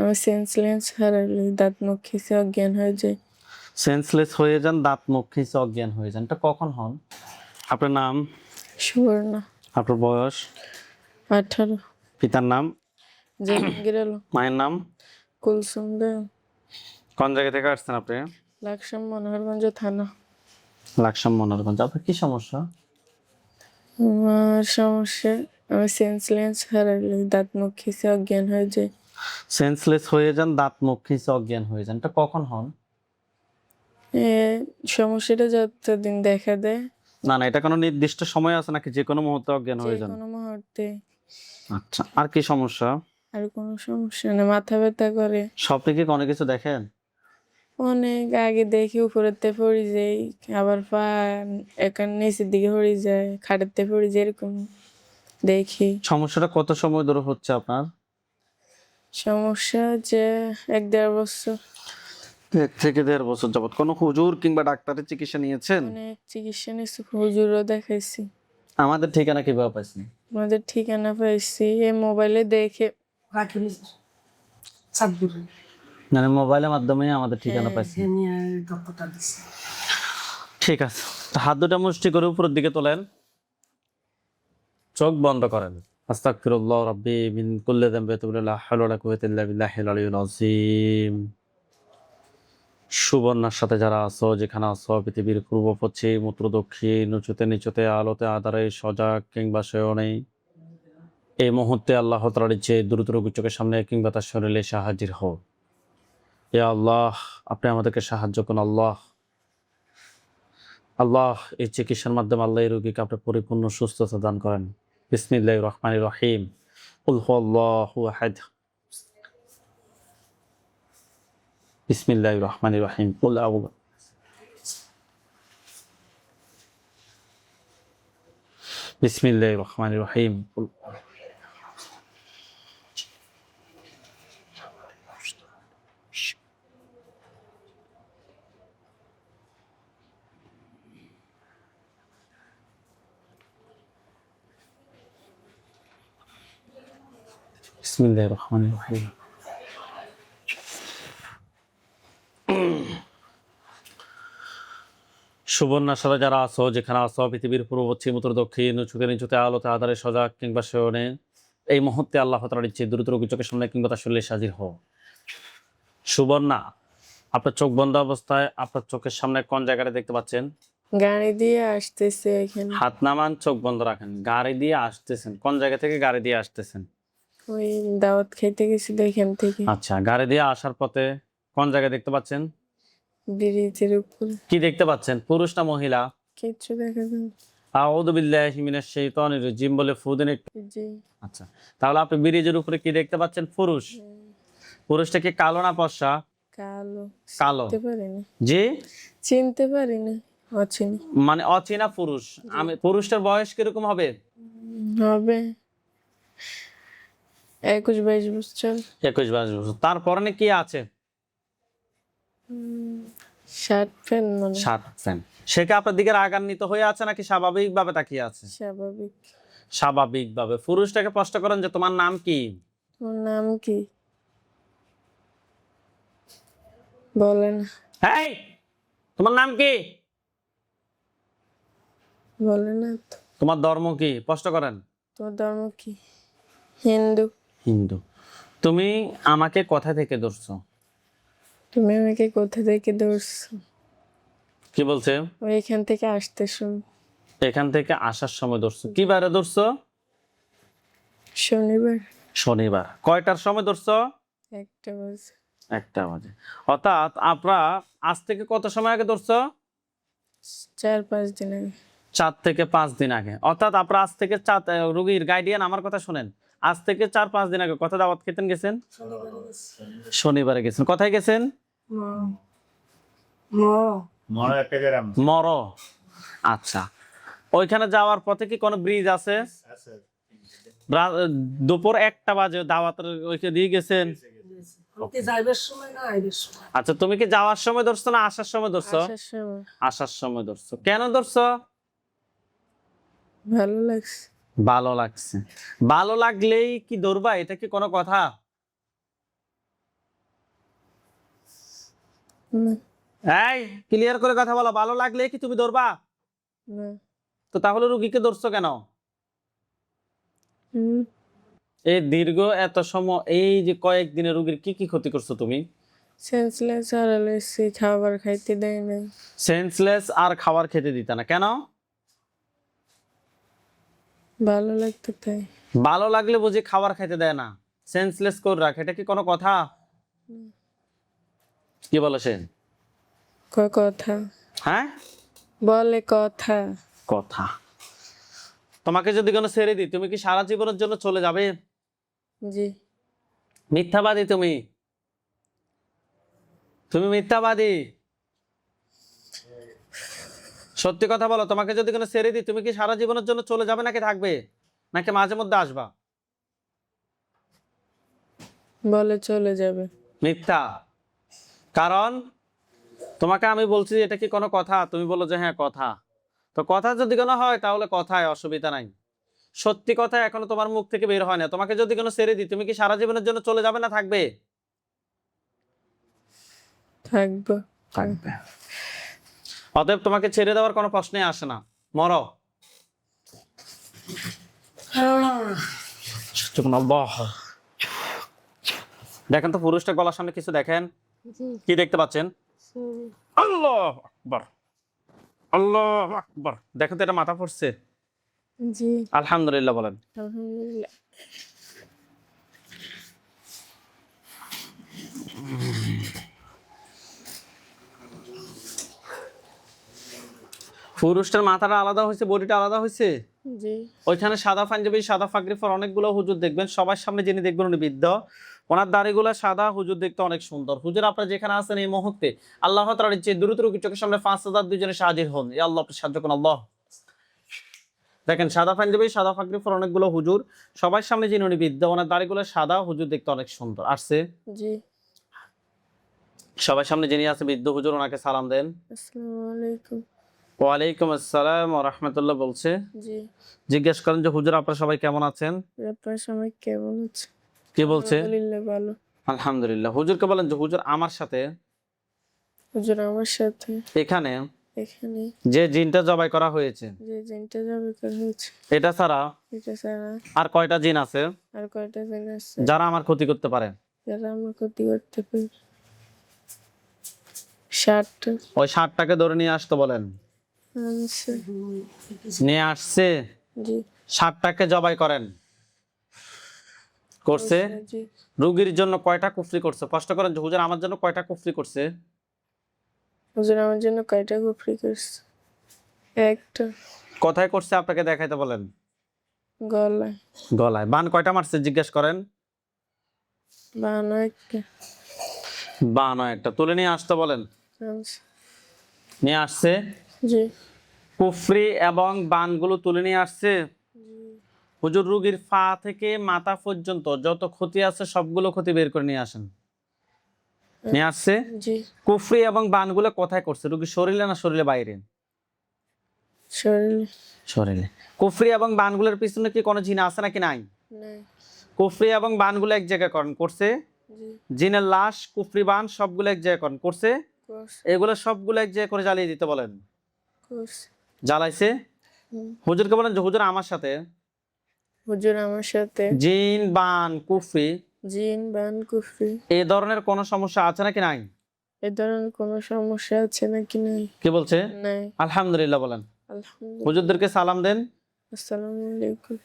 আমি সেন্সলেস হারালে দাঁত মুখ খিঁচে অজ্ঞান হয়ে যায়। সেন্সলেস হয়ে যান, দাঁত মুখ খিঁচে অজ্ঞান হয়ে যান, এটা কখন হন? আপনার নাম? সুবর্ণ। আপনার বয়স? 18। পিতার নাম? জাহাঙ্গীর আলম। মায়ের নাম? কুলসুম বেগম। কোন জায়গা থেকে আসছেন আপনি? লাকসাম মনোহরগঞ্জ থানা। লাকসাম মনোহরগঞ্জ। আপনার কি সমস্যা? আমার সমস্যা, আমি সেন্সলেস হারালে দাঁত মুখ খিঁচে অজ্ঞান হয়ে যায়। সেন্সলেস হয়ে যান, দাঁত মুখ খিঁচে অজ্ঞান হয়ে যান, এটা কখন হন? এ সমস্যাটা যতদিন দেখা দেয়। না না, এটা কোনো নির্দিষ্ট সময় আছে নাকি যে কোনো মুহূর্তে অজ্ঞান যে হয়ে যান? কোনো মুহূর্তে। আচ্ছা, আর কি সমস্যা? আর কোনো সমস্যা নেই, মাথা ব্যথা করে। স্বপ্নে কি কোনো কিছু দেখেন? অনেক আগে দেখি উপরেতে পড়ে যাই, আবার পা এখন নিচের দিকে পড়ে যায়, খাটেতে পড়ে যায়, এরকম দেখি। সমস্যাটা কত সময় ধরে হচ্ছে আপনার? সমস্যা যে 1-1.5 বছর। 1 থেকে 1.5 বছর যাবত কোনো হুজুর কিংবা ডাক্তারের চিকিৎসা নিয়েছেন? অনেক চিকিৎসা নিয়েছি, হুজুরও দেখাইছি। আমাদের ঠিকানা কিভাবে পাইছেন? আমাদের ঠিকানা পাইছি এই মোবাইলে দেখে। মানে মোবাইলের মাধ্যমে আমাদের ঠিকানা পাইছেন। ঠিক আছে, তো হাত দুটো মুষ্টি করে উপরের দিকে তোলেন, চোখ বন্ধ করেন। আস্তাগফিরুল্লাহ রাব্বি মিন কুল্লি যামবি ওয়া আতুবু ইলাইহি, লা হাওলা ওয়ালা কুওয়াতা ইল্লা বিল্লাহিল আলিয়্যিল আযীম। সুবর্ণার সাথে যারা আছো, যেখানে আছো, পৃথিবীর পূর্ব পশ্চিম উত্তর দক্ষিণ উঁচুতে নিচুতে আলোতে আঁধারে সজাগ কিংবা শয়নে, এই মুহূর্তে আল্লাহ তাআলার ইচ্ছে দ্রুত রোগীর চোখের সামনে কিংবা তার শরীরে এসে হাজির হও। ইয়া আল্লাহ, আপনি আমাদেরকে সাহায্য করুন। আল্লাহ আল্লাহ, এই চিকিৎসার মাধ্যমে আল্লাহ এই রোগীকে আপনি পরিপূর্ণ সুস্থতা দান করেন। বিসমিল্লাহির রহমানির রহিম। কুল হুয়াল্লাহু আহাদ। বিসমিল্লাহির রহমানির রহিম। কুল আউযু। বিসমিল্লাহির রহমানির রহিম। কুল বিসমিল্লাহির রহমানির রহিম। সুবর্ণার সাথে যারা আছো, যেখানে আছো, পৃথিবীর পূর্ব পশ্চিম উত্তর দক্ষিণ উঁচুতে নিচুতে আলোতে আঁধারে সজাগ কিংবা শয়নে, এই মুহূর্তে আল্লাহ তাআলার ইচ্ছে দ্রুত রোগীর চোখের সামনে কিংবা তার শরীরে এসে হাজির হও। সুবর্ণা, আপনার চোখ বন্ধ অবস্থায় আপনার চোখের সামনে কোন জায়গাটা দেখতে পাচ্ছেন? গাড়ি দিয়ে আসতেছে এখানে। হাত নামান, চোখ বন্ধ রাখেন। গাড়ি দিয়ে আসতেছেন, কোন জায়গা থেকে গাড়ি দিয়ে আসতেছেন? ওই দাওয়াত খাইতে গেছিল এখান থেকে। আচ্ছা, গাড়ি দিয়ে আসার পথে কোন জায়গায় দেখতে পাচ্ছেন? ব্রিজের উপরে। কি দেখতে পাচ্ছেন, পুরুষ না মহিলা? কিচ্ছু দেখা যায় না। আউযু বিল্লাহি মিনাশ শাইতানির রাজিম বলে ফু দেন একটু। জি। আচ্ছা, তাহলে আপনি ব্রিজের উপরে কি দেখতে পাচ্ছেন? পুরুষ। পুরুষটা কি কালো না ফর্সা? কালো। কালো। চিনতে পারিনি। জি, চিনতে পারিনি। অচিনি। মানে অচেনা পুরুষ। আমি পুরুষটার বয়স কিরকম হবে? হবে 21-22 বছর। 21-22 বছর। তার পরনে কি আছে? শার্ট প্যান্ট মানে। Shirt pant. সে কি আপনার দিকে রাগান্বিত হয়ে আছে নাকি স্বাভাবিকভাবে তাকিয়ে আছে? স্বাভাবিক। স্বাভাবিকভাবে। পুরুষটাকে প্রশ্ন করেন যে তোমার নাম কি? ওর নাম কি? বলেন। এই, তোমার নাম কি? বলে না তো। তোমার ধর্ম কি? প্রশ্ন করেন। তোমার ধর্ম কি? হিন্দু। হিন্দু। তুমি আমাকে কোথা থেকে ধরছো? তুমি আমাকে কোথা থেকে ধরছো? কি বলছে? ওই এখান থেকে আসতে শুন। এখান থেকে আসার সময় ধরছো। কি বারে ধরছো? শনিবার। শনিবার। কয়টার সময় ধরছো? 1টা বাজে। 1টা বাজে। অর্থাৎ আপনারা আজ থেকে কত সময় আগে ধরছো? 4-5 দিন আগে। 4 থেকে 5 দিন আগে। অর্থাৎ আপনারা আজ থেকে রোগীর গাইডিয়ান আমার কথা শুনেন। আজ থেকে 4-5 দিন আগে কোথায় দাওয়াত খেতেন গেছেন? শনিবারে গেছেন। কোথায় গেছেন? মর। আচ্ছা, ওইখানে যাওয়ার পথে কি কোনো ব্রিজ আছে? দুপুর 1টা বাজে দাওয়াতের ওইখানে দিয়ে গেছেন? আচ্ছা, তুমি কি যাওয়ার সময় ধরছো না আসার সময় ধরছো? আসার সময়। আসার সময় ধরছো। কেন ধরছো? ভালো লাগছে। ভালো লাগছে। ভালো লাগলেই কি ধরবা? এটা কি কোনো কথা? না এই ক্লিয়ার করে কথা বলো, ভালো লাগলে কি তুমি ধরবা? না তো তাহলে রুগীকে ধরছো কেন? হুম এই দীর্ঘ এত সময় এই যে কয়েকদিনে রুগীর কি কি ক্ষতি করছো তুমি? সেন্সলেস হারাইছি, খাবার খাইতে দেয় নাই। সেন্সলেস আর খাবার খেতে দিতে না কেন? ভালো লাগতো তাই। ভালো লাগলে বুঝি খাবার খাইতে দেয় না, সেন্সলেস করে রাখে, এটা কি কোনো কথা? কি বলে সে? কয় কথা হ্যাঁ বলে, কথা কথা। তোমাকে যদি কোনো ছেড়ে দিই, তুমি কি সারা জীবনের জন্য চলে যাবে? জি মিথ্যাবাদী তুমি, তুমি মিথ্যাবাদী। সত্যি কথা বলো, তোমাকে যদি কোনো ছেড়ে দিই, তুমি কি সারা জীবনের জন্য চলে যাবে নাকি থাকবে, নাকি মাঝে মধ্যে আসবা? বলে চলে যাবে। মিথ্যা। কারণ তোমাকে আমি বলছি এটা কি কোনো কথা, তুমি বলো যে হ্যাঁ কথা। তো কথা যদি কোনো হয় তাহলে কথায় অসুবিধা নাই, সত্যি কথা এখনো তোমার মুখ থেকে বের হয় না। তোমাকে যদি কোনো ছেড়ে দিই, তুমি কি সারা জীবনের জন্য চলে যাবে না থাকবে? থাকবো। থাকবে। অতএব তোমাকে ছেড়ে দেওয়ার কোনো প্রশ্নই আসে না, মরো। দেখেন তো পুরুষটা গলার সামনে কিছু দেখেন, জি কি দেখতে পাচ্ছেন? আল্লাহ আকবার, আল্লাহ আকবার। দেখেন তো এটা মাথা পড়ছে? জি আলহামদুলিল্লাহ বলেন। আলহামদুলিল্লাহ। পুরুষটার মাথাটা আলাদা হয়েছে, বডিটা আলাদা হয়েছে। জি ওইখানে সাদা পাঞ্জাবি সাদা পাগড়ি পর অনেকগুলো হুজুর দেখবেন, সবার সামনে যিনি দেখবেন উনি বৃদ্ধ, ওনার দাড়িগুলো সাদা, হুজুর দেখতে অনেক সুন্দর। হুজুর আপনারা যেখানে আছেন এই মুহূর্তে আল্লাহ তাআলার যে দ্রুত রোগীর চোখের সামনে 5000 দুইজনে হাজির হন, ইয়া আল্লাহ আপনি সাহায্য করুন আল্লাহ। দেখেন সাদা পাঞ্জাবি সাদা পাগড়ি পর অনেকগুলো হুজুর, সবার সামনে যিনি উনি বৃদ্ধ, ওনার দাড়িগুলো সাদা, হুজুর দেখতে অনেক সুন্দর। আসছে জি সবার সামনে যিনি আছে বৃদ্ধ হুজুর, ওনাকে সালাম দেন। আসসালামু আলাইকুম। ওয়ালাইকুম আসসালাম ওয়া রাহমাতুল্লাহ বলছে। জি জিজ্ঞেস করেন যে হুজুর আপনারা সবাই কেমন আছেন? আপনার সময় কেমন আছে? কি বলছে? আলহামদুলিল্লাহ ভালো। আলহামদুলিল্লাহ। হুজুরকে বলেন যে হুজুর আমার সাথে হুজুর আমার সাথে এখানে এখানে যে জিনটা জবাই করা হয়েছে, যে জিনটা যাবে করা হয়েছে, এটা ছাড়া এটা ছাড়া আর কয়টা জিন আছে আর কয়টা জিন আছে যারা আমার ক্ষতি করতে পারে? যারা আমার ক্ষতি করতে পারে? 60টা। ওই 60টাকে ধরে নিয়ে আসতে বলেন। আচ্ছা নিয়ে আসছে, জি 60টাকে জবাই করেন। করছে। জি রোগীর জন্য কয়টা কুফরি করছে? প্রশ্ন করেন যে হুজুর আমার জন্য কয়টা কুফরি করছে? হুজুর আমার জন্য কয়টা কুফরি করছে? একটা। কোথায় করছে আপনাকে দেখাইতে বলেন। গলায়। গলায়। বান কয়টা মারছে জিজ্ঞেস করেন। বানো একটা। বানও একটা। তুলে নিয়ে আসতে বলেন। আচ্ছা নিয়ে আসছে। জি কুফরি এবং বানগুলো তুলে নিয়ে আসছে। হুজুর রোগীর পা থেকে মাথা পর্যন্ত যত ক্ষতি আছে সবগুলো ক্ষতি বের করে নিয়ে আসেন। নিয়ে আসছে। জি কুফরি এবং বানগুলো কোথায় করছে? রোগীর শরীরে না শরীরে বাইরে? শরীরে। শরীরে। কুফরি এবং বানগুলোর পিছনে কি কোনো জিন আছে নাকি নাই? নাই। কুফরি এবং বানগুলো এক জায়গায় করছে। জি জিনের লাশ কুফরি বান সবগুলো এক জায়গায় করছে। কোর্স এগুলো সবগুলো এক জায়গায় করে জ্বালিয়ে দিতে বলেন। কোর্স। জ্বালাইছে। হুজুরকে বলেন যে হুজুর আমার সাথে হুজুর আমার সাথে জিন বান কুফরি জিন বান কুফরি এই ধরনের কোনো সমস্যা আছে নাকি নাই? এ ধরনের কোনো সমস্যা আছে নাকি? নাই। কি বলছে? নাই। আলহামদুলিল্লাহ বলেন। আলহামদুলিল্লাহ। হুজুরদেরকে সালাম দেন। আসসালামু আলাইকুম।